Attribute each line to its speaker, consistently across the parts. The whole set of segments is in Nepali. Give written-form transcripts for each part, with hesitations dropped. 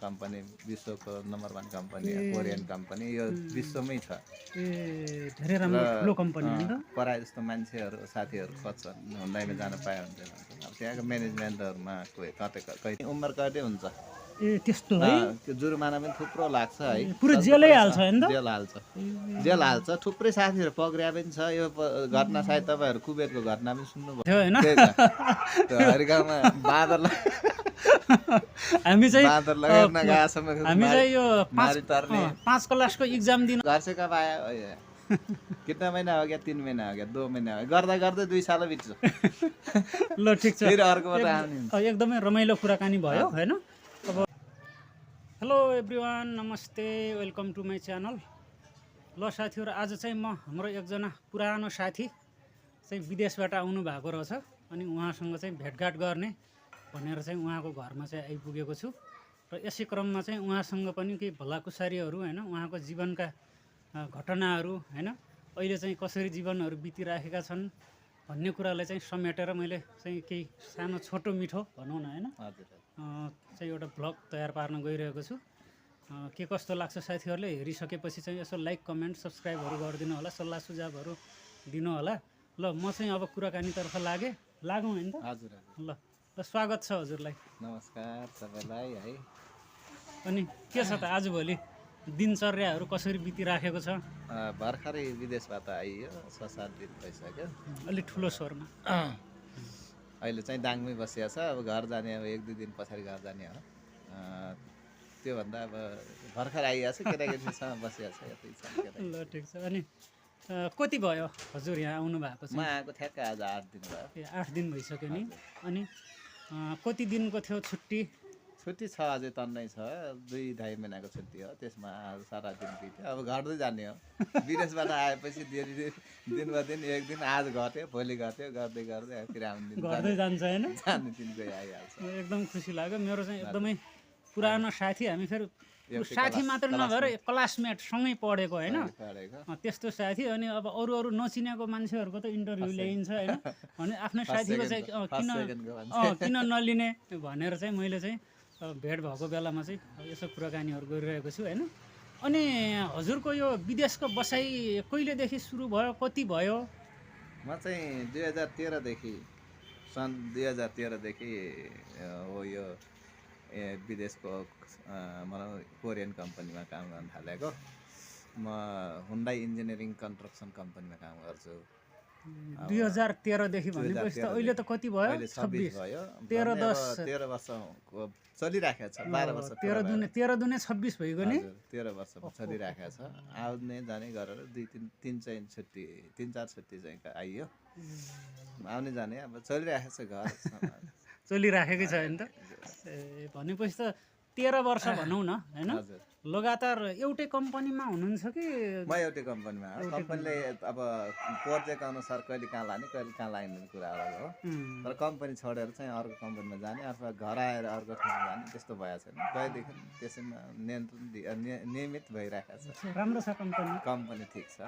Speaker 1: कम्पनी विश्वको नम्बर 1 कम्पनी कोरियन कम्पनी यो विश्वमै छ
Speaker 2: धेरै राम्रो ठुलो कम्पनी हो नि त
Speaker 1: प्रायः जस्तो मान्छेहरू साथीहरू खोज्छन् हुँदाइमा जान पाए हुन्छ अब त्यहाँको म्यानेजमेन्टहरूमा कतै उमेर कहिले हुन्छ
Speaker 2: त्यस्तो है
Speaker 1: त्यो जुर्माना पनि थुप्रो लाग्छ है
Speaker 2: पुरो जेलै हाल्छ हैन त
Speaker 1: जेल हाल्छ थुप्रै साथीहरू पक्रिया पनि छ यो घटना सायद तपाईँहरू कुबेरको घटना पनि सुन्नुभयो
Speaker 2: हैन
Speaker 1: हरिगाउँमा बाँदरलाई
Speaker 2: हामी चाहिँ
Speaker 1: बाँदर लगाएर नगाएसम्म
Speaker 2: हामी चाहिँ यो
Speaker 1: मारी तर्ने
Speaker 2: 5 क्लासको एक्जाम दिन
Speaker 1: घर से कब आया कितना महीना हो गया 3 महीना हो गया 2 महीना हो गया गर्दा गर्दै 2 साल बित्छ
Speaker 2: ल ठिक छ
Speaker 1: फेरि अर्कोबाट आउने
Speaker 2: एकदमै रमाइलो कुराकानी भयो हैन अब हेलो एभ्रिवान नमस्ते वेलकम टु माई च्यानल ल साथीहरू आज चाहिँ म हाम्रो एकजना पुरानो साथी चाहिँ विदेशबाट आउनु भएको रहेछ अनि उहाँसँग चाहिँ भेटघाट गर्ने भनेर चाहिँ उहाँको घरमा चाहिँ आइपुगेको छु र यसै क्रममा चाहिँ उहाँसँग पनि केही भलाकुसारीहरू हैन उहाँको जीवनका घटनाहरू हैन अहिले चाहिँ कसरी जीवनहरू बितिराखेका छन् भन्ने कुरालाई चाहिँ समेटेर मैले चाहिँ केही सानो छोटो मिठो भनौँ न हैन चाहिँ एउटा ब्लग तयार पार्न गइरहेको छु के कस्तो लाग्छ साथीहरूले हेरिसकेपछि चाहिँ यसो लाइक कमेन्ट सब्सक्राइबहरू गरिदिनु होला सल्लाह सुझावहरू दिनु होला ल म चाहिँ अब कुराकानीतर्फ लागौँ हैन त
Speaker 1: हजुर
Speaker 2: ल स्वागत छ हजुरलाई
Speaker 1: नमस्कार सबैलाई है
Speaker 2: अनि के छ त आजभोलि दिनचर्याहरू कसरी बितिराखेको छ
Speaker 1: भर्खरै विदेशबाट आइयो 6-7 दिन भइसक्यो
Speaker 2: अलि ठुलो स्वरमा
Speaker 1: अहिले चाहिँ दाङमै बसिया छ अब घर जाने अब 1-2 दिन पछाडि घर जाने हो त्योभन्दा अब भर्खर आइया छ केटाकेटीसँग बसिया छ यतै छ
Speaker 2: ल ठिक छ अनि कति भयो हजुर यहाँ आउनु भएको छ
Speaker 1: म आएको ठ्याक्कै आज 8 दिन भयो
Speaker 2: 8 दिन भइसक्यो नि अनि कति दिनको थियो छुट्टी
Speaker 1: छ अझै तन्नै छ 2-2.5 महिनाको छुट्टी हो त्यसमा सारा दिन बित्यो अब घट्दै जाने हो विदेशबाट आएपछि दिनमा दिन एक दिन आज घट्यो भोलि घट्यो गर्दै गर्दै फेरि आउने दिन
Speaker 2: गर्दै जान्छ हैन
Speaker 1: जाने दिन गइ आइहाल्छ
Speaker 2: एकदम खुसी लाग्यो मेरो चाहिँ एकदमै पुरानो साथी हामी फेरि साथी मात्र नभएर क्लासमेट सँगै पढेको हैन त्यस्तो साथी अनि अब अरू नचिनेको मान्छेहरूको त इन्टरभ्यू ल्याइन्छ हैन भने आफ्नै साथीको चाहिँ किन नलिने भनेर चाहिँ मैले चाहिँ भेट भएको बेलामा चाहिँ यसो कुराकानीहरू गरिरहेको छु हैन अनि हजुरको यो विदेशको बसाइ कहिलेदेखि सुरु भयो कति भयो
Speaker 1: म चाहिँ 2013 देखि सन् 2013 देखि हो यो विदेशको कोरियन कम्पनीमा काम गर्न थालेको म हुन्डाई इन्जिनियरिङ कन्स्ट्रक्सन कम्पनीमा काम गर्छु
Speaker 2: 2013 देखि भनेपछि त अहिले त कति भयो
Speaker 1: 26 भयो 13 वर्ष चलिराखेको छ 12 वर्ष
Speaker 2: 13 दुने 26 भइगयो नि
Speaker 1: 13 वर्ष चलिराखेको छ आउने जाने गरेर 2-3 चाहिँ छुट्टी 3-4 छुट्टी चाहिँ आइयो आउने जाने अब चलिराखेको छ घर
Speaker 2: चलिराखेकै छ नि त भनेपछि त 13 वर्ष भनौँ न हैन लगातार एउटै कम्पनीमा हुनुहुन्छ कि
Speaker 1: म एउटै कम्पनीमा हो कम्पनीले अब प्रोजेक्ट अनुसार कहिले कहाँ लाने कहिले कहाँ लाने कुरा हो तर कम्पनी छोडेर चाहिँ अर्को कम्पनीमा जाने अथवा घर आएर अर्को ठाउँमा जाने त्यस्तो भएको छैन गएदेखि त्यसैमा नियमित भइरहेको छ
Speaker 2: राम्रो छ
Speaker 1: कम्पनी ठिक छ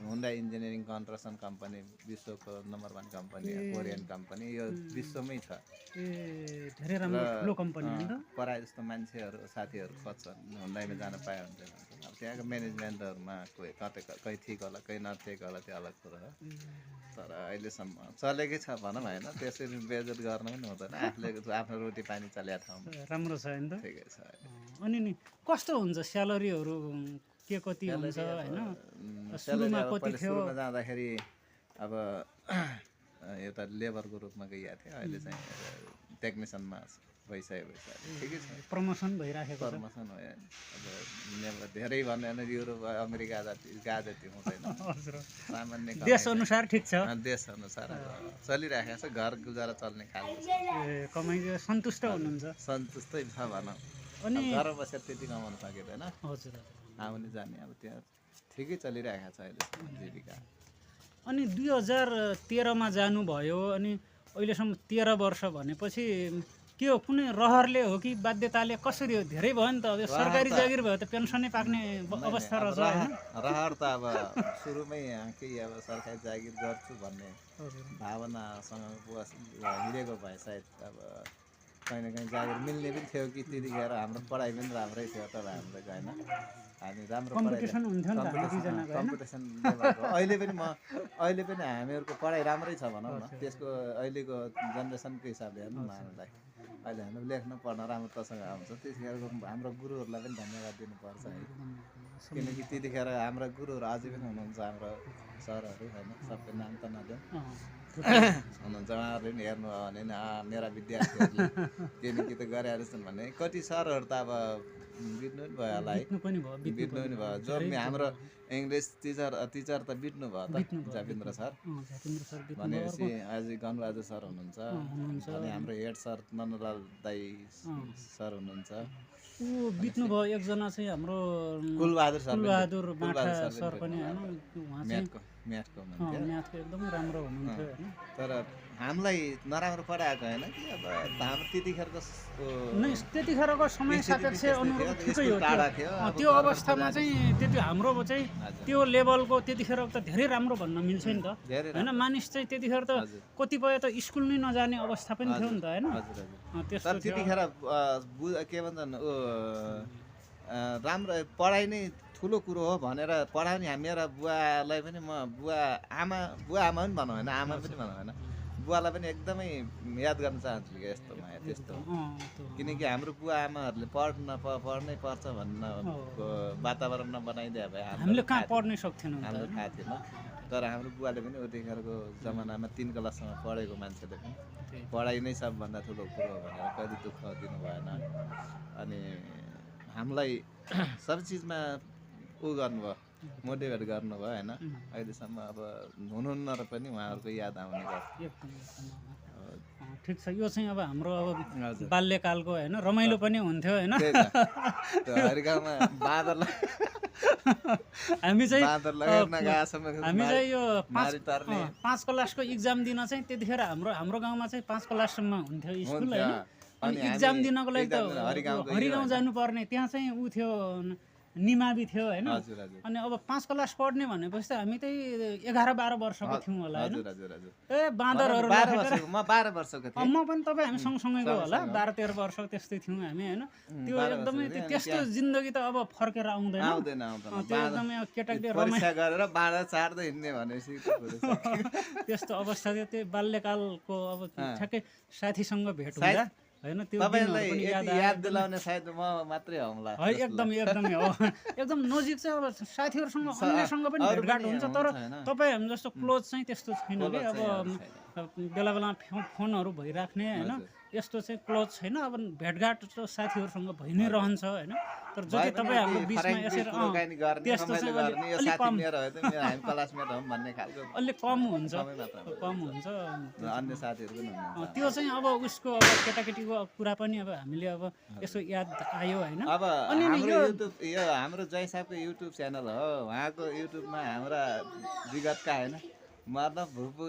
Speaker 1: हुन्डाई इन्जिनियरिङ कन्स्ट्रक्सन कम्पनी विश्वको नम्बर 1 कम्पनी कोरियन कम्पनी यो विश्वमै छ
Speaker 2: धेरै राम्रो ठुलो कम्पनी हो नि त
Speaker 1: प्रायः जस्तो मान्छेहरू साथीहरू खोज्छन् हुँदाइमा जान पाए हुन्छ अब त्यहाँको म्यानेजमेन्टहरूमा कहीँ ठिक होला कहीँ नठिक होला त्यो अलग कुरा हो तर अहिलेसम्म चलेकै छ भनौँ होइन त्यसरी बेइज्जत गर्न पनि हुँदैन आफूले आफ्नो रोटी पानी चलेको ठाउँमा
Speaker 2: राम्रो छ नि त
Speaker 1: ठिकै छ
Speaker 2: अनि नि कस्तो हुन्छ स्यालेरीहरू के कति हुन्छ होइन सुरुमा कति थियो
Speaker 1: जाँदाखेरि अब एउटा लेबरको रूपमा गइएको थियो अहिले चाहिँ टेक्निसियनमा भइसक्यो ठिकै छ
Speaker 2: प्रमोसन भइराखेको
Speaker 1: प्रमोसन हो अब धेरै भन्यो भने युरोप अमेरिका जति हुँदैन सामान्य
Speaker 2: देशअनुसार ठिक छ
Speaker 1: देशअनुसार चलिराखेको छ घर गुजारा चल्ने खालको
Speaker 2: कमाइ सन्तुष्ट हुनुहुन्छ
Speaker 1: सन्तुष्टै छ भनौँ
Speaker 2: अनि
Speaker 1: घर बसेर त्यति कमाउनु सकिँदैन
Speaker 2: हजुर
Speaker 1: आउने जाने अब त्यहाँ ठिकै चलिरहेको छ अहिले जीविका
Speaker 2: अनि 2013 मा जानुभयो अनि अहिलेसम्म 13 वर्ष भनेपछि के हो कुनै रहरले हो कि बाध्यताले कसरी हो धेरै भयो नि त अब सरकारी जागिर भयो त पेन्सनै पाक्ने अवस्था रहेछ हैन
Speaker 1: रहर त अब सुरुमै केही अब सरकारी जागिर गर्छु भन्ने भावनासँग हिँडेको भए सायद अब कहीँ न कहीँ जागिर मिल्ने पनि थियो कि त्यतिखेर हाम्रो पढाइ पनि राम्रै थियो तर हाम्रो होइन हामी राम्रो
Speaker 2: कम्पिटिसन हुन्थ्यो नि त हामी दुईजनाको होइन
Speaker 1: कम्पिटिसन अहिले पनि हामीहरूको पढाइ राम्रै छ भनौँ न त्यसको अहिलेको जेनेरेसनको हिसाबले हेर्नु न हामीलाई अहिले हाम्रो लेख्न पढ्न राम्रो तसँग आउँछ त्यतिखेरको हाम्रो गुरुहरूलाई पनि धन्यवाद दिनुपर्छ है किनकि त्यतिखेर हाम्रा गुरुहरू अझै पनि हुनुहुन्छ हाम्रो सरहरू होइन सबै नाम त नदेऊ हुनुहुन्छ उहाँहरूले पनि हेर्नुभयो भने नि मेरा विद्यार्थीहरूले त्यो नि त गरेर छन् भने कति सरहरू त अब बित्नु पनि भयो होला है
Speaker 2: बित्नु पनि भयो
Speaker 1: जो हाम्रो इङ्ग्लिस टिचर त बित्नु भयो त जाबिन्द्र सर
Speaker 2: जातिन्द्र सर बित्नु
Speaker 1: भनेपछि अझै गणबहादुर सर हुनुहुन्छ अनि हाम्रो हेड सर नन्दलाल दाई सर हुनुहुन्छ
Speaker 2: ऊ बित्नु भयो एकजना चाहिँ हाम्रो कुलबहादुर माठा सर पनि होइन उहाँ चाहिँ
Speaker 1: म्याथको
Speaker 2: म्याथको एकदमै राम्रो हुनुहुन्थ्यो होइन
Speaker 1: तर हामीलाई नराम्रो पढाएको होइन कि अब हाम्रो त्यतिखेरको
Speaker 2: नै त्यतिखेरको समय सापेक्ष अनुरूप ठिकै हो त्यो अवस्थामा चाहिँ त्यति हाम्रो चाहिँ त्यो लेभलको त्यतिखेर त धेरै राम्रो भन्न मिल्छ नि त होइन मानिस चाहिँ त्यतिखेर त कतिपय त स्कुल नै नजाने अवस्था पनि थियो नि त होइन
Speaker 1: तर त्यतिखेर के भन्छन् राम्रो पढाइ नै ठुलो कुरो हो भनेर पढाउने मेरा बुवालाई पनि म बुवा आमा पनि भनौँ होइन आमा पनि भनौँ होइन बुवालाई पनि एकदमै याद गर्न चाहन्छु कि यस्तो माया त्यस्तो किनकि हाम्रो बुवा आमाहरूले पढ्नै पर्छ भन्न वातावरण नबनाइदिए भए
Speaker 2: हामीले कहाँ पढ्नै सक्थेनौँ
Speaker 1: हाम्रो थाहा थिएन तर हाम्रो बुवाले पनि उतिखेरको जमानामा 3 क्लाससम्म पढेको मान्छेले पनि पढाइ नै सबभन्दा ठुलो कुरो हो भनेर कहिले दुःख दिनु भएन अनि हामीलाई सब चिजमा गर्नुभयो मोटिभेट गर्नुभयो होइन अहिलेसम्म अब हुनुहुन्न र पनि उहाँहरूको याद आउने गर्छ
Speaker 2: ठिक छ यो चाहिँ अब हाम्रो अब बाल्यकालको होइन रमाइलो पनि हुन्थ्यो होइन
Speaker 1: हरिगाउँमा बाँदरलाई
Speaker 2: हामी चाहिँ यो 5 क्लासको इक्जाम दिन चाहिँ त्यतिखेर हाम्रो गाउँमा चाहिँ 5 क्लाससम्म हुन्थ्यो स्कुल होइन अनि इक्जाम दिनको लागि त हरिगाउँ जानुपर्ने त्यहाँ चाहिँ ऊ थियो निमावि थियो होइन अनि अब 5 क्लास पढ्ने भनेपछि त हामी त्यही 11-12 वर्षको थियौँ होला होइन ए बाँदरहरू
Speaker 1: म 12 वर्षको थिएँ
Speaker 2: म पनि तपाईँ हामी सँगसँगैको होला 12-13 वर्ष त्यस्तै थियौँ हामी होइन त्यो एकदमै त्यस्तो जिन्दगी त अब फर्केर आउँदैन त्यो एकदमै केटाकेटी
Speaker 1: परीक्षा गरेर बाँडा चाड्दै हिँड्ने भनेपछि
Speaker 2: त्यस्तो अवस्था थियो त्यो बाल्यकालको अब ठ्याक्कै साथीसँग भेट हुँदा होइन त्यो
Speaker 1: तपाईलाई याद दिलाउने सायद म मात्रै होला
Speaker 2: है एकदमै हो एकदम नजिक चाहिँ अब साथीहरूसँग अन्यसँग पनि भेटघाट हुन्छ तर तपाईँ हामी जस्तो क्लोज चाहिँ त्यस्तो छैन कि अब बेला बेलामा फोनहरू भइराख्ने होइन यस्तो चाहिँ क्लोज छैन अब भेटघाट साथीहरूसँग भइ नै रहन्छ होइन तर जति तपाईँ हाम्रो बिचमा यसरी त्यस्तो चाहिँ अलिक कम अलिक कम हुन्छ
Speaker 1: अन्य साथीहरू पनि हुनुहुन्छ
Speaker 2: त्यो चाहिँ अब उसको अब केटाकेटीको कुरा पनि अब हामीले अब यसो याद आयो होइन
Speaker 1: अनि यो हाम्रो जय साहबको युट्युब च्यानल हो उहाँको युट्युबमा हाम्रा विगतका होइन मतलब भुपु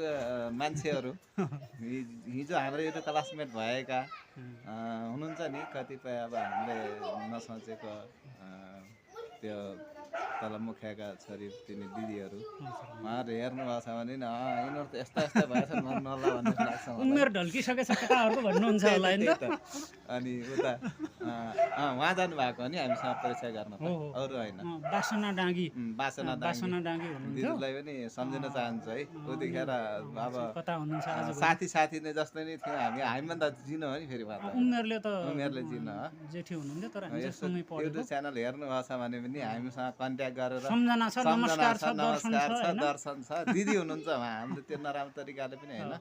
Speaker 1: मान्छेहरू हिजो हाम्रो एउटा क्लासमेट भएका हुनुहुन्छ नि कतिपय अब हामीले नसोचेको त्यो तल मुखियाका छोरी तिनी दिदीहरू उहाँहरू हेर्नुभएको छ भने नि यिनीहरू त यस्ता भएछन् भन्नु होला भन्ने लाग्छ
Speaker 2: उमेर ढल्किसकेछ केटाहरूको भन्नुहुन्छ होला नि त
Speaker 1: अनि उता उहाँ जानुभएको हो नि हामीसँग परीक्षा गर्न अरू होइन
Speaker 2: बासना डाँगी
Speaker 1: दिदीलाई पनि सम्झिन चाहन्छु है उतिखेर अब
Speaker 2: कता हुनुहुन्छ
Speaker 1: साथी नै जस्तै नै थियो हामीभन्दा चिनो हो नि फेरि उमेरले चिनो
Speaker 2: जेठी हुनुहुन्थ्यो तर हामी सँगै पढेको
Speaker 1: युट्युब च्यानल हेर्नुभएको छ भने पनि हामीसँग कन्ट्याक्ट गरेर
Speaker 2: सम्झना छ नमस्कार छ
Speaker 1: दर्शन छ दिदी हुनुहुन्छ उहाँ हाम्रो त्यो नराम्रो तरिकाले पनि होइन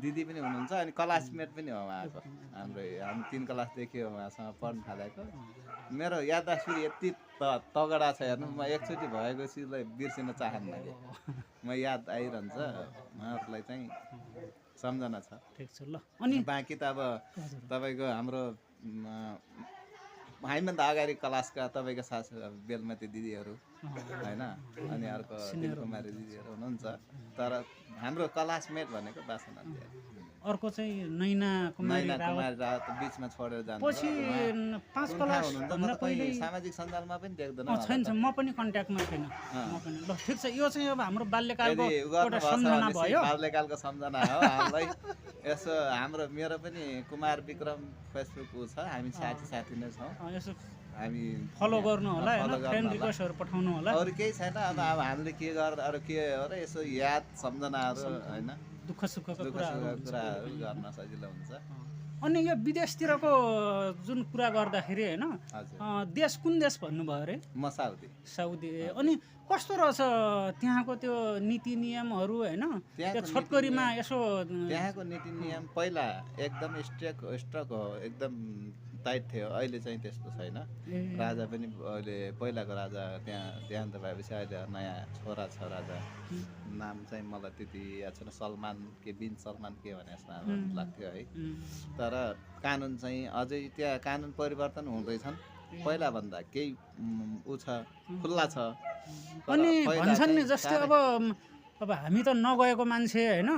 Speaker 1: दिदी पनि हुनुहुन्छ अनि क्लासमेट पनि हो उहाँको हाम्रो 3 क्लासदेखि उहाँसँग पढ्न थालेको मेरो याददाश्त फेरि यति तगडा छ हेर्नु म एकचोटि भएको चिजलाई बिर्सिन चाहन्न कि म याद आइरहन्छ उहाँहरूलाई चाहिँ सम्झना छ
Speaker 2: ठिक छ ल अनि
Speaker 1: बाँकी त अब तपाईँको हाम्रो हामीभन्दा अगाडि क्लासका तपाईँको बेलमती दिदीहरू होइन अनि अर्को दिलकुमारी दिदीहरू हुनुहुन्छ तर हाम्रो क्लासमेट भनेको बासना
Speaker 2: अर्को चाहिँ नैना कुमारी
Speaker 1: नैना
Speaker 2: रावत
Speaker 1: कुमारी रावत बिचमा छोडेर जानु
Speaker 2: पछि 5 क्लास भन्दा पहिले
Speaker 1: सामाजिक सञ्जालमा पनि देख्दैन
Speaker 2: छैन म पनि कन्ट्याक्टमा छैन म पनि ल ठिक छ यो चाहिँ अब हाम्रो बाल्यकालको
Speaker 1: यदि
Speaker 2: एउटा सम्झना भयो
Speaker 1: बाल्यकालको सम्झना हो हामीलाई यसो हाम्रो मेरो पनि कुमार विक्रम फेसबुक छ हामी साथी नै छौँ
Speaker 2: यसो
Speaker 1: हामी
Speaker 2: फलो गर्नु होला हैन फ्रेन्ड रिक्वेस्टहरु पठाउनु होला
Speaker 1: अरु केही छैन अब हामीले के गर्दा अरु के हो र यसो याद सम्झनाहरु हैन
Speaker 2: दुःख सुखको कुराहरु
Speaker 1: गर्न सजिलो हुन्छ
Speaker 2: अनि यो विदेशतिरको जुन कुरा गर्दाखेरि हैन देश कुन देश भन्नुभयो रे
Speaker 1: म
Speaker 2: साउदी अनि कस्तो रहेछ त्यहाँको त्यो नीति नियमहरु हैन त्यो छोटकरीमा यसो
Speaker 1: त्यहाँको नीति नियम पहिला एकदम स्ट्रिक्ट हो एकदम टाइट थियो अहिले चाहिँ त्यस्तो छैन राजा पनि अहिले पहिलाको राजा त्यहाँ देहान्त भएपछि अहिले नयाँ छोरा छ राजा नाम चाहिँ मलाई त्यति याद छैन सलमान बिन सलमान के भने जस्तो लाग्थ्यो है तर कानुन चाहिँ अझै त्यहाँ कानुन परिवर्तन हुँदैछन् पहिला भन्दा केही उ छ खुल्ला छ
Speaker 2: अनि भन्छन् नि जस्तै अब हामी त नगएको मान्छे हैन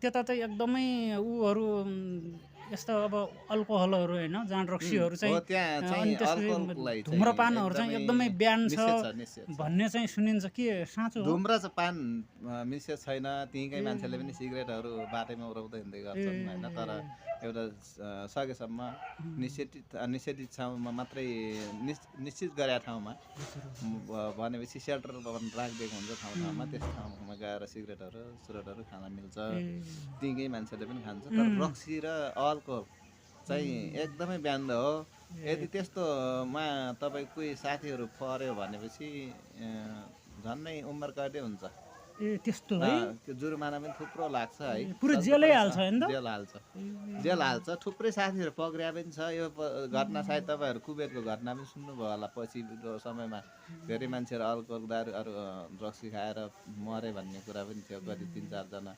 Speaker 2: त्यता चाहिँ एकदमै उहरु यस्तो अब अल्कोहलहरु हैन जाँड रक्सीहरु चाहिँ अनि त्यसले धुम्रपानहरु चाहिँ एकदमै ब्यान छ भन्ने चाहिँ सुनिन्छ के साँचो हो
Speaker 1: धुम्रपान निषेध छैन त्यहीकै मान्छेले पनि सिगरेटहरु बाटैमा उराउँदै हिँड्दै गर्छन् हैन तर एउटा सकेसम्म निषेधित ठाउँमा मात्रै निश्चित गरेका ठाउँमा भनेपछि सेल्टर राखिदिएको हुन्छ ठाउँमा त्यस ठाउँमा गएर सिगरेटहरु सुरटहरु खान मिल्छ त्यहीकै मान्छेले पनि खान्छ तर रक्सी र अल्कोहल चाहिँ एकदमै ब्यान्ड हो यदि त्यस्तोमा तपाईँ कोही साथीहरू पर्यो भनेपछि झन्नै उमेर कैदै हुन्छ
Speaker 2: त्यस्तो है
Speaker 1: त्यो जुर्माना पनि थुप्रो लाग्छ है
Speaker 2: पुरै जेलै हाल्छ हैन त
Speaker 1: जेल हाल्छ थुप्रै साथीहरू पक्रिया पनि छ यो घटना सायद तपाईहरु कुबेरको घटना पनि सुन्नुभयो होला पछिल्लो समयमा धेरै मान्छेहरू अल्कोहल दारू ड्रग्स खाएर मरे भन्ने कुरा पनि थियो कति 3-4 जना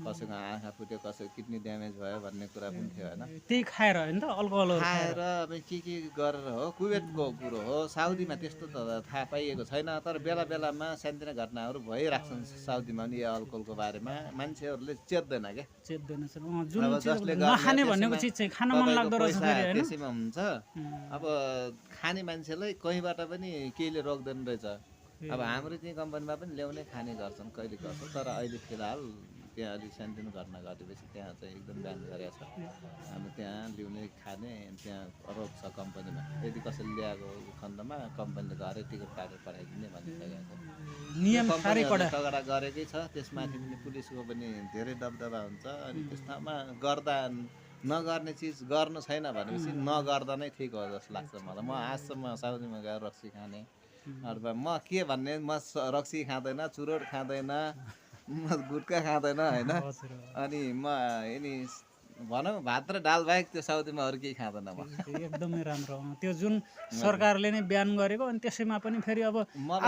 Speaker 1: कसैको आँखा फुट्यो कसैको किडनी ड्यामेज भयो भन्ने कुरा पनि थियो हैन
Speaker 2: त्यही खाएर हैन त अल्कोहलहरु
Speaker 1: खाएर अब के गरेर हो कुवेतको कुरो हो साउदीमा त्यस्तो त थाहा पाइएको छैन तर बेला बेलामा सानोतिनो घटनाहरू भइराख्छन् साउदीमा नि यो अल्कोहलको बारेमा मान्छेहरूले चेत्दैन के
Speaker 2: जुन नखाने भन्नेको चीज चाहिँ खान मन लाग्दो रहेछ फेरि हैन
Speaker 1: त्यसैमा हुन्छ अब खाने मान्छेलाई कहीँबाट पनि केहीले रोक्दैन रहेछ अब हाम्रो चाहिँ कम्पनीमा पनि ल्याउने खाने गर्छन् कहिले गर्छ तर अहिले फिलहाल त्यहाँ अलिक सानोतिनो घटना घटेपछि त्यहाँ चाहिँ एकदम ब्यान गरेको छ हामी त्यहाँ ल्याउने खाने त्यहाँ रोक्छ कम्पनीमा यदि कसैले ल्याएको खण्डमा कम्पनीले घरै टिकट काटेर पठाइदिने भनिसकेको छ
Speaker 2: नियम खारै कडा
Speaker 1: तगडा गरेकै छ त्यसमाथि पनि पुलिसको पनि धेरै दबदबा हुन्छ अनि त्यसमा गर्दा नगर्ने चिज गर्नु छैन भनेपछि नगर्दा नै ठिक हो जस्तो लाग्छ मलाई म आजसम्म साउदीमा गएर रक्सी खाने अथवा म के भन्ने म रक्सी खाँदैन चुरोट खाँदैन म गुट्का खाँदैन हैन अनि म यिनी भनौँ भात र दाल बाहेक त्यो साउदीमा अरू केही खाँदैन म
Speaker 2: एकदमै राम्रो त्यो जुन सरकारले नै ब्यान गरेको अनि त्यसैमा पनि फेरि अब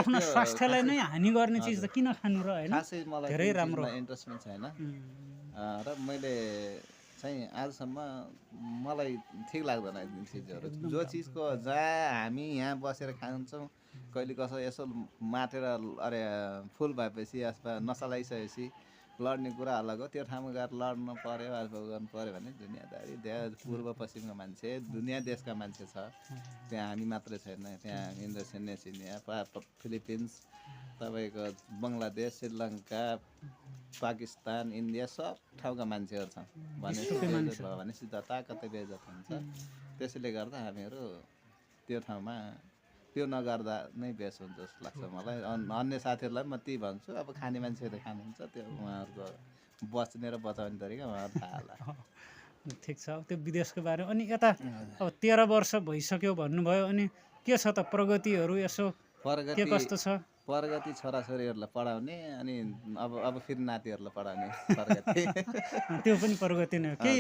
Speaker 2: आफ्नो स्वास्थ्यलाई नै हानि गर्ने चिज त किन खानु र हैन
Speaker 1: खासै मलाई
Speaker 2: धेरै राम्रो
Speaker 1: इन्ट्रेस्ट पनि छैन र मैले चाहिँ आजसम्म मलाई ठिक लाग्दैन यो चिजहरू जो चिजको जहाँ हामी यहाँ बसेर खान्छौँ कहिले कसो यसो माटेर अरे फुल भएपछि अथवा नसा लगाइसकेपछि लड्ने कुरा अलग हो त्यो ठाउँमा गएर लड्नु पर्यो अथवा गर्नु पर्यो भने दुनियाँदारी पूर्व पश्चिमका मान्छे दुनियाँ देशका मान्छे छ त्यहाँ हामी मात्रै छैन त्यहाँ इन्डोनेसिया फिलिपिन्स तपाईँको बङ्गलादेश श्रीलङ्का पाकिस्तान इन्डिया सब ठाउँका मान्छेहरू छन् भनेपछि जता कतै बेइज्जत हुन्छ त्यसैले गर्दा हामीहरू त्यो ठाउँमा त्यो नगर्दा नै बेस हुन्छ जस्तो लाग्छ मलाई अन्य साथीहरूलाई म त्यही भन्छु अब खाने मान्छेहरूले खानुहुन्छ त्यो उहाँहरूको बच्ने र बचाउने तरिका उहाँहरू थाहा होला
Speaker 2: ठिक छ त्यो विदेशको बारेमा अनि यता अब 13 वर्ष भइसक्यो भन्नुभयो अनि के छ त प्रगतिहरू यसो के कस्तो छ
Speaker 1: प्रगति छोराछोरीहरूलाई पढाउने अनि अब फेरि नातिहरूलाई पढाउने प्रगति
Speaker 2: त्यो पनि प्रगति नै हो केही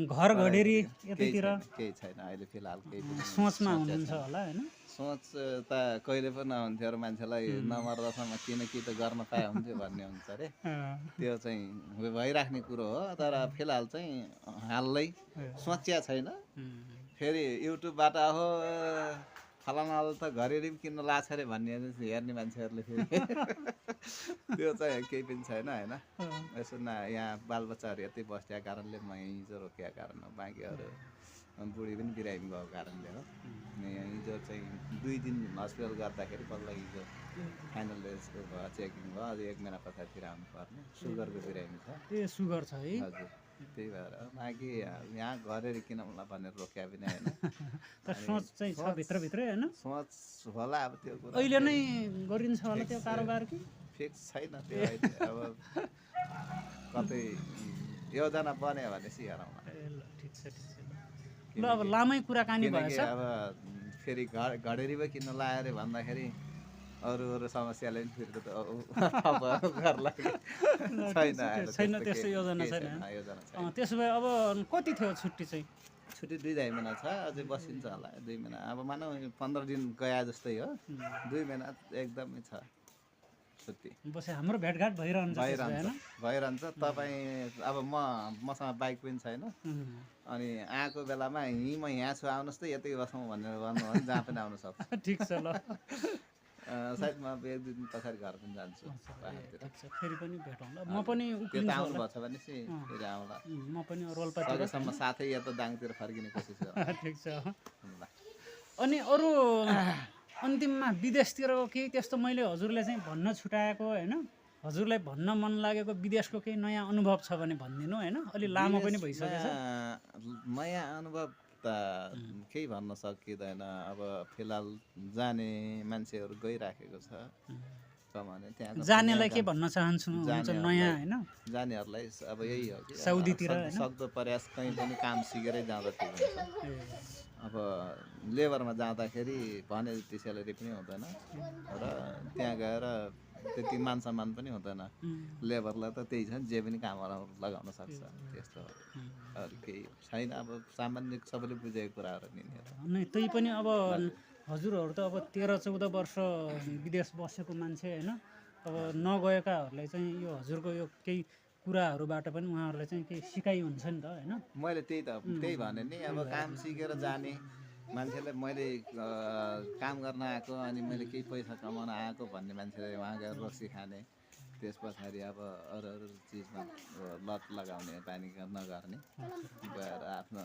Speaker 2: घर घडेरी यतातिर
Speaker 1: केही छैन अहिले फिलहाल केही पनि
Speaker 2: सोचमा हुनुहुन्छ होला हैन
Speaker 1: सोच त कहिले पनि नहुन्थ्यो अरू मान्छेलाई नमर्दासम्म किन कि त गर्न पाए हुन्थ्यो भन्ने हुन्छ अरे त्यो चाहिँ भइराख्ने कुरो हो तर फिलहाल चाहिँ हालै सोचिया छैन फेरि युट्युबबाट हो फलानाले त घरेरी पनि किन्न लाछ अरे भन्ने हेर्ने मान्छेहरूले फेरि त्यो चाहिँ केही पनि छैन होइन। यसो न यहाँ बालबच्चाहरू यतै बस्दिएको कारणले म यहीँ हिजो रोकेको कारण हो, बाँकी अरू बुढी पनि बिरामी भएको कारणले हो। हिजो चाहिँ 2 दिन हस्पिटल गर्दाखेरि बल्ल हिजो फाइनल यसको भयो, चेकिङ भयो। अझ 1 महिना पछाडितिर आउनुपर्ने, सुगरको बिरामी छ।
Speaker 2: ए सुगर छ है?
Speaker 1: हजुर, त्यही भएर बाँकी यहाँ घरेरी किनौँला भनेर रोक्या पनि होइन।
Speaker 2: तर सोच चाहिँ छ भित्रभित्रै होइन?
Speaker 1: सोच होला अब त्यो कुरा
Speaker 2: अहिले नै गरिन्छ होला त्यो कारोबार कि
Speaker 1: फिक्स छैन त्यो अहिले। अब कतै योजना बन्यो भने सिकाउँला।
Speaker 2: ए ल ठिक छ ठिक छ। ल अब लामै कुराकानी भएछ।
Speaker 1: अब फेरि घडेरी पो किन्न लायो अरे भन्दाखेरि अरू समस्याले पनि फेरि
Speaker 2: छैन त्यस्तो योजना छैन। त्यसो भए अब कति थियो छुट्टी चाहिँ?
Speaker 1: छुट्टी 2-2.5 महिना छ, अझै बसिन्छ होला 2 महिना। अब मानौ 15 दिन गया जस्तै हो, 2 महिना एकदमै छ छुट्टी।
Speaker 2: बसे हाम्रो भेटघाट
Speaker 1: भइरहन्छ। तपाईँ अब मसँग बाइक पनि छैन, अनि आएको बेलामा म यहाँ छु आउनुहोस् त यतै बसौँ भनेर भन्नु भने जहाँ पनि आउनु सक्छ।
Speaker 2: ठिक छ ल।
Speaker 1: सायद म 1-2 दिन पछाडि घर पनि जान्छु।
Speaker 2: फेरि पनि भेटौँला। म पनि
Speaker 1: आउनु भएको छ भने चाहिँ फेरि आउँला।
Speaker 2: म पनि रोल्पातिर
Speaker 1: सकेसम्म साथै या त दाङतिर फर्किने कोसिस गर्छु।
Speaker 2: ठिक छ। अनि अरू अन्तिममा विदेशतिरको केही त्यस्तो मैले हजुरले चाहिँ भन्न छुटाएको होइन, हजुरलाई भन्न मन लागेको विदेशको केही नयाँ अनुभव छ भने भनिदिनु होइन? अलि लामो पनि भइसकेछ।
Speaker 1: नयाँ अनुभव त केही भन्न सकिँदैन। अब फिलहाल जाने मान्छेहरू गइराखेको छ भने त्यहाँ
Speaker 2: जानेलाई के भन्न चाहन्छु नयाँ होइन?
Speaker 1: जानेहरूलाई अब यही हो कि
Speaker 2: साउदीतिर
Speaker 1: सक्दो प्रयास कहीँ पनि काम सिकेरै जाँदा ठिक हुन्छ। अब लेबरमा जाँदाखेरि भने जति स्यालेरी पनि हुँदैन र त्यहाँ गएर त्यति मान सम्मान पनि हुँदैन। लेबरलाई त त्यही छ नि, जे पनि काम लगाउन सक्छ। त्यस्तो अरू केही छैन। अब सामान्य सबैले बुझेको कुराहरू नि।
Speaker 2: त्यही पनि अब हजुरहरू त अब 13-14 वर्ष विदेश बसेको मान्छे होइन, अब नगएकाहरूलाई चाहिँ यो हजुरको यो केही कुराहरूबाट पनि उहाँहरूलाई चाहिँ केही सिकाइ हुन्छ नि त होइन?
Speaker 1: मैले त्यही भने नि, अब काम सिकेर जाने मान्छेलाई मैले काम गर्न आएको अनि मैले केही पैसा कमाउन आएको भन्ने मान्छेले उहाँ गएर रक्सी खाने, त्यस पछाडि अब अरू चिजमा लत लगाउने, पानी नगर्ने, गएर आफ्नो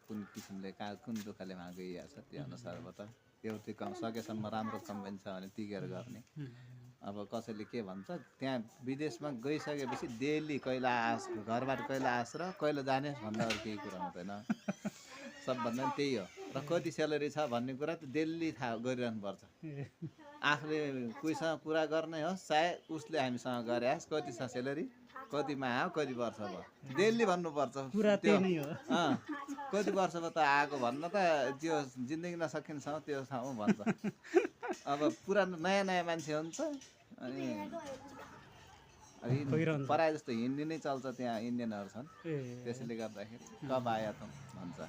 Speaker 1: कुन किसिमले कुन दुःखले उहाँ गइरहेको छ त्यो अनुसारबाट एउटै सकेसम्म राम्रो कमाइन्छ भने तिगेर गर्ने। अब कसैले के भन्छ, त्यहाँ विदेशमा गइसकेपछि डेली कहिले आस, घरबाट कहिले आस र कहिले जाने भन्दा अरू केही कुरा हुँदैन। सबभन्दा त्यही हो। र कति स्यालेरी छ भन्ने कुरा त डेली थाहा गरिरहनुपर्छ। आफूले कोहीसँग कुरा गर्ने होस् चाहे उसले हामीसँग गरे होस्, कति छ स्यालेरी, कतिमा आयो, कति वर्ष भयो, डेली भन्नुपर्छ। कति वर्ष भयो त आएको भन्न त त्यो जिन्दगी नसकिनेसम्म त्यो ठाउँ भन्छ। अब पुरानो नयाँ मान्छे हुन्छ अनि प्रायः जस्तो हिन्दी नै चल्छ, त्यहाँ इन्डियनहरू छन्, त्यसैले गर्दाखेरि कब आया त भन्छ।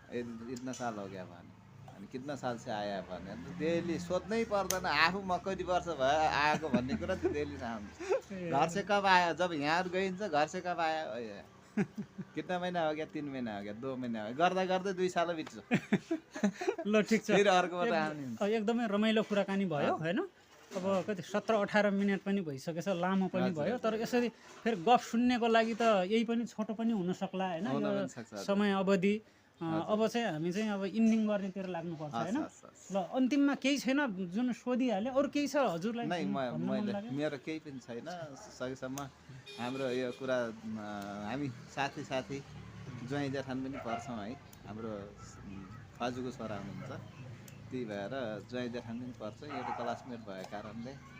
Speaker 1: इतना साल हो गया भने अनि कितना साल से आया भने डेली सोध्नै पर्दैन आफू म कति वर्ष भयो आएको भन्ने कुरा त डेली थाहा हुन्छ। घर से कब आयो, जब यहाँहरू गइन्छ घर से कब आयो, कितना महिना हो गया, 3 महिना हो गया, 2 महिना हो गया, गर्दा गर्दै 2 साल बित्छ।
Speaker 2: ल ठिक छ।
Speaker 1: फेरि अर्कोबाट आउने।
Speaker 2: एकदमै रमाइलो कुराकानी भयो होइन? अब कति 17-18 मिनट पनि भइसकेछ, लामो पनि भयो। तर यसरी फेरि गफ सुन्नेको लागि त यही पनि छोटो पनि हुनसक्ला होइन? समय अवधि अब चाहिँ हामी चाहिँ अब इन्डिङ गर्नेतिर लाग्नुपर्छ होइन? ल अन्तिममा केही छैन जुन सोधिहाल्यो, अरू केही छ हजुरलाई?
Speaker 1: मेरो केही पनि छैन। सकेसम्म हाम्रो यो कुरा हामी साथी ज्वाइँ जेठान पनि पर्छौँ है, हाम्रो बाजुको छोरा हुनुहुन्छ, त्यही भएर ज्वाइँ जेठान पनि पर्छ। एउटा क्लासमेट भएको कारणले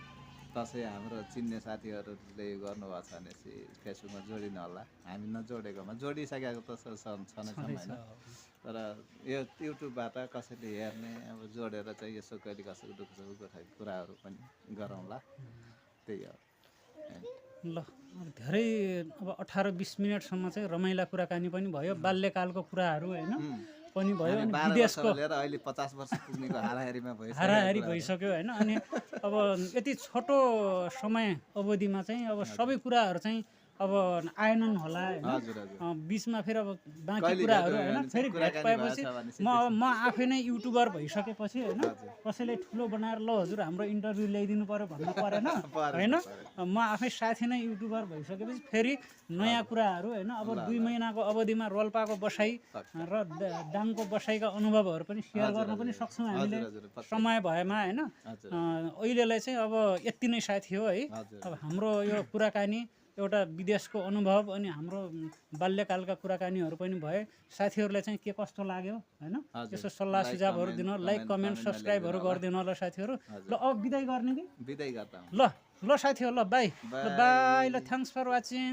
Speaker 1: कसै हाम्रो चिन्ने साथीहरूले गर्नुभएको छ भने चाहिँ फेसबुकमा जोडिनु होला। हामी नजोडेकोमा जोडिसकेको त छँदैछौँ होइन, तर यो युट्युबबाट कसैले हेर्ने, अब जोडेर चाहिँ यसो कहिले कसैको दुःख सुखको कुराहरू पनि गरौँला, त्यही हो।
Speaker 2: ल धेरै अब 18-20 मिनटसम्म चाहिँ रमाइला कुराकानी पनि भयो, बाल्यकालको कुराहरू होइन पनि भयो, अनि विदेशको
Speaker 1: अहिले 50 वर्ष पुग्नेको
Speaker 2: हाराहारी भइसक्यो होइन? अनि अब यति छोटो समय अवधिमा चाहिँ अब सबै कुराहरू चाहिँ अब आएनन् होला होइन
Speaker 1: हजुर हजुर
Speaker 2: बिचमा फेरि अब बाँकी
Speaker 1: कहिले
Speaker 2: कुराहरू
Speaker 1: भेट
Speaker 2: होइन फेरि भेट
Speaker 1: कुराकानी
Speaker 2: पाएपछि
Speaker 1: भएछ भने
Speaker 2: म आफै नै युट्युबर भइसकेपछि होइन
Speaker 1: हजुर।
Speaker 2: कसैले ठुलो बनाएर ल हजुर हाम्रो इन्टरभ्यू ल्याइदिनु पऱ्यो भन्नु परेन
Speaker 1: परेन,
Speaker 2: होइन म आफै साथी नै युट्युबर भइसकेपछि फेरि नयाँ कुराहरू होइन अब 2 महिनाको अवधिमा रोल्पाको बसाइ र डाङको बसाइका अनुभवहरू पनि सेयर गर्न पनि सक्छौँ हामीले
Speaker 1: हजुर हजुर
Speaker 2: समय भएमा होइन
Speaker 1: हजुर
Speaker 2: अहिलेलाई चाहिँ अब यति नै साथी हो है
Speaker 1: हजुर
Speaker 2: अब हाम्रो यो कुराकानी एउटा विदेशको अनुभव अनि हाम्रो बाल्यकालका कुराकानीहरू पनि भए साथीहरूलाई चाहिँ के कस्तो लाग्यो होइन
Speaker 1: हजुर।
Speaker 2: यसो सल्लाह
Speaker 1: लाइक,
Speaker 2: सुझावहरू
Speaker 1: कमेन्ट,
Speaker 2: दिनु
Speaker 1: कमेन्ट,
Speaker 2: लाइक कमेन्ट
Speaker 1: कमेन्टमा
Speaker 2: सब्सक्राइबहरू
Speaker 1: लेखिदिनु
Speaker 2: गरिदिनु होला साथीहरू
Speaker 1: हजुर।
Speaker 2: ल अब बिदाई गर्ने कि
Speaker 1: बिदाई गर्दा
Speaker 2: ल ल साथीहरू ल बाई ल बाई ल थ्याङ्क्स फर वाचिङ